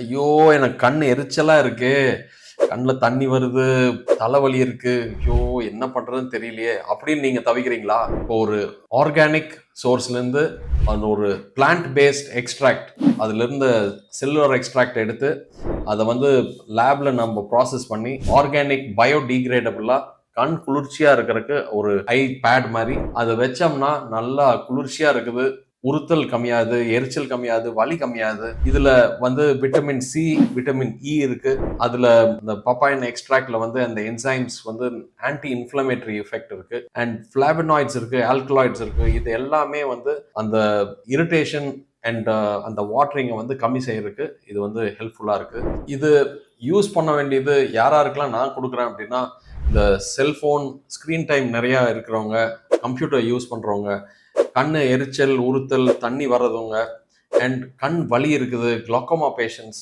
ஐயோ! எனக்கு கண் எரிச்சலா இருக்கு. கண்ல தண்ணி வருது, தலைவலி இருக்கு. ஐயோ! என்ன பண்றதுன்னு தெரியலையே! அப்படின்னு நீங்க தவிக்கிறீங்களா? இப்போ ஒரு ஆர்கானிக் சோர்ஸ்லேருந்து அந்த ஒரு பிளான்ட் பேஸ்ட் எக்ஸ்ட்ராக்ட் அதிலிருந்து செல்லுலார் எக்ஸ்ட்ராக்ட் எடுத்து அத லேப்ல நம்ம ப்ராசஸ் பண்ணி ஆர்கானிக் பயோடிகிரேடபிளா கண் குளிர்ச்சியா இருக்கறக்கு ஒரு ஐ பேட் மாரி அத வச்சோம்னா நல்லா குளிர்ச்சியா இருக்குது. உறுத்தல் கம்மியாகுது, எரிச்சல் கம்மியாகுது, வலி கம்மியாகுது. இதுல விட்டமின் சி, விட்டமின் இ இருக்கு. அதுல இந்த பப்பாயன் எக்ஸ்ட்ராக்ட்ல அந்த என்சைம்ஸ் ஆன்டி இன்ஃப்ளமேட்டரி எஃபெக்ட் இருக்கு. அண்ட் ஃபிளாவனாய்ட்ஸ் இருக்கு, ஆல்கலாய்ட்ஸ் இருக்கு. இது எல்லாமே அந்த இரிட்டேஷன் அண்ட் அந்த வாட்டரிங்கை கம்மி செய்யறதுக்கு இது ஹெல்ப்ஃபுல்லா இருக்கு. இது யூஸ் பண்ண வேண்டியது யாராருக்கெல்லாம் நான் கொடுக்குறேன் அப்படின்னா, இந்த செல்போன் ஸ்கிரீன் டைம் நிறைய இருக்கிறவங்க, கம்ப்யூட்டர் யூஸ் பண்றவங்க, கண்ணு எரிச்சல், உறுத்தல், தண்ணி வர்றவங்க, அண்ட் கண் வலி இருக்குது, குளோக்கோமா பேஷண்ட்ஸ்